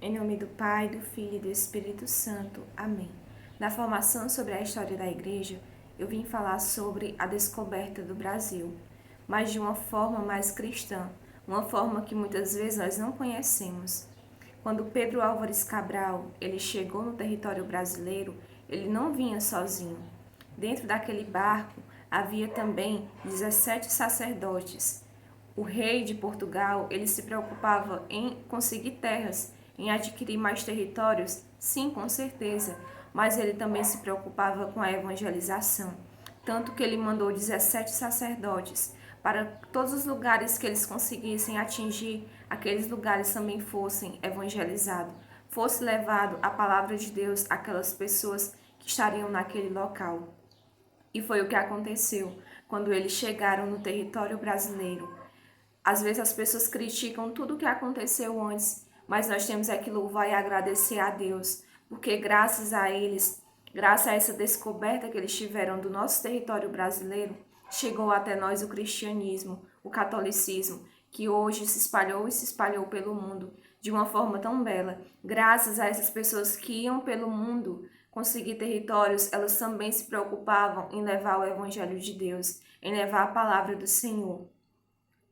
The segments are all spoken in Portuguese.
Em nome do Pai, do Filho e do Espírito Santo. Amém. Na formação sobre a história da Igreja, eu vim falar sobre a descoberta do Brasil, mas de uma forma mais cristã, uma forma que muitas vezes nós não conhecemos. Quando Pedro Álvares Cabral ele chegou no território brasileiro, ele não vinha sozinho. Dentro daquele barco havia também 17 sacerdotes. O rei de Portugal, ele se preocupava em conseguir terras, em adquirir mais territórios, sim, com certeza, mas ele também se preocupava com a evangelização, tanto que ele mandou 17 sacerdotes para todos os lugares que eles conseguissem atingir, aqueles lugares também fossem evangelizados, fosse levado a palavra de Deus àquelas pessoas que estariam naquele local. E foi o que aconteceu quando eles chegaram no território brasileiro. Às vezes as pessoas criticam tudo o que aconteceu antes, mas nós temos que louvar e agradecer a Deus, porque graças a eles, graças a essa descoberta que eles tiveram do nosso território brasileiro, chegou até nós o cristianismo, o catolicismo, que hoje se espalhou e se espalhou pelo mundo de uma forma tão bela. Graças a essas pessoas que iam pelo mundo conseguir territórios, elas também se preocupavam em levar o evangelho de Deus, em levar a palavra do Senhor.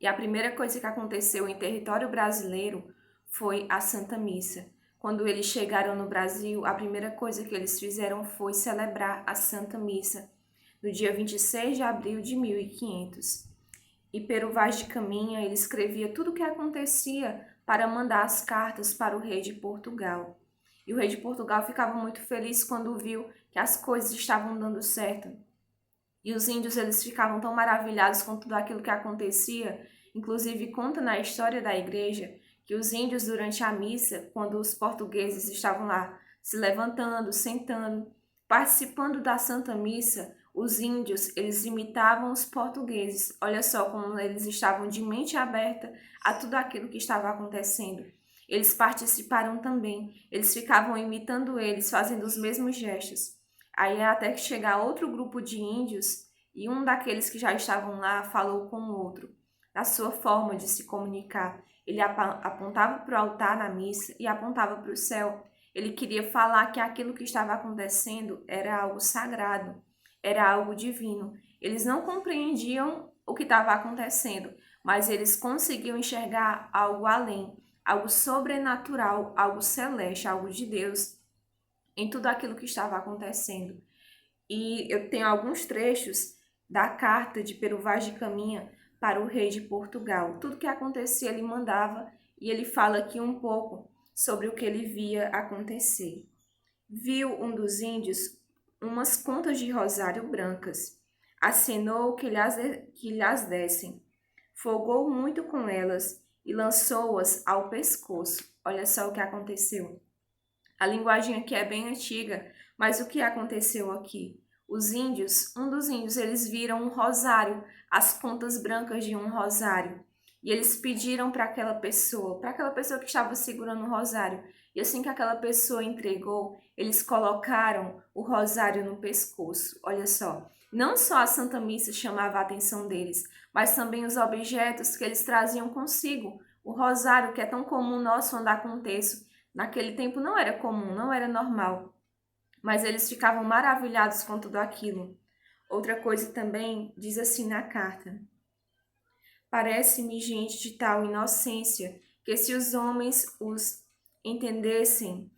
E a primeira coisa que aconteceu em território brasileiro foi a Santa Missa. Quando eles chegaram no Brasil, a primeira coisa que eles fizeram foi celebrar a Santa Missa, no dia 26 de abril de 1500. E Pero Vaz de Caminha, ele escrevia tudo o que acontecia para mandar as cartas para o rei de Portugal. E o rei de Portugal ficava muito feliz quando viu que as coisas estavam dando certo. E os índios, eles ficavam tão maravilhados com tudo aquilo que acontecia, inclusive conta na história da igreja que os índios durante a missa, quando os portugueses estavam lá se levantando, sentando, participando da Santa Missa, os índios, eles imitavam os portugueses. Olha só como eles estavam de mente aberta a tudo aquilo que estava acontecendo. Eles participaram também, eles ficavam imitando eles, fazendo os mesmos gestos. Aí até que chegar outro grupo de índios e um daqueles que já estavam lá falou com o outro. Na sua forma de se comunicar, ele apontava para o altar na missa e apontava para o céu. Ele queria falar que aquilo que estava acontecendo era algo sagrado, era algo divino. Eles não compreendiam o que estava acontecendo, mas eles conseguiam enxergar algo além, algo sobrenatural, algo celeste, algo de Deus em tudo aquilo que estava acontecendo. E eu tenho alguns trechos da carta de Pero Vaz de Caminha para o rei de Portugal. Tudo que acontecia ele mandava e ele fala aqui um pouco sobre o que ele via acontecer. Viu um dos índios umas contas de rosário brancas. Acenou que lhas dessem. Folgou muito com elas e lançou-as ao pescoço. Olha só o que aconteceu. A linguagem aqui é bem antiga, mas o que aconteceu aqui? Os índios, um dos índios, eles viram um rosário, as pontas brancas de um rosário. E eles pediram para aquela pessoa que estava segurando o rosário. E assim que aquela pessoa entregou, eles colocaram o rosário no pescoço. Olha só, não só a Santa Missa chamava a atenção deles, mas também os objetos que eles traziam consigo. O rosário, que é tão comum nosso andar com um terço, naquele tempo não era comum, não era normal, mas eles ficavam maravilhados com tudo aquilo. Outra coisa também diz assim na carta: parece-me gente de tal inocência, que se os homens os entendessem,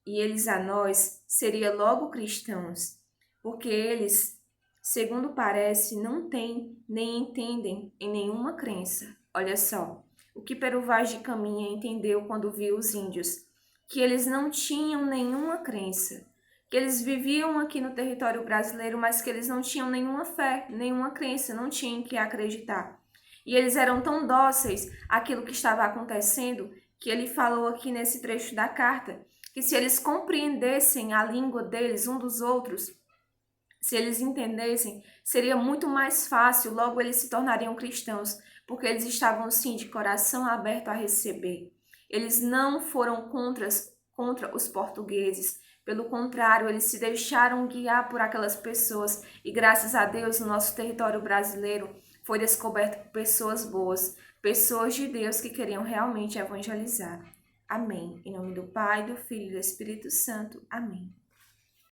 e eles a nós, seria logo cristãos, porque eles, segundo parece, não têm nem entendem em nenhuma crença. Olha só, o que Pero Vaz de Caminha entendeu quando viu os índios, que eles não tinham nenhuma crença, que eles viviam aqui no território brasileiro, mas que eles não tinham nenhuma fé, nenhuma crença, não tinham que acreditar. E eles eram tão dóceis àquilo que estava acontecendo, que ele falou aqui nesse trecho da carta, que se eles compreendessem a língua deles, um dos outros, se eles entendessem, seria muito mais fácil, logo eles se tornariam cristãos, porque eles estavam sim de coração aberto a receber. Eles não foram contra os portugueses, pelo contrário, eles se deixaram guiar por aquelas pessoas e graças a Deus no nosso território brasileiro foi descoberto por pessoas boas, pessoas de Deus que queriam realmente evangelizar. Amém. Em nome do Pai, do Filho e do Espírito Santo. Amém.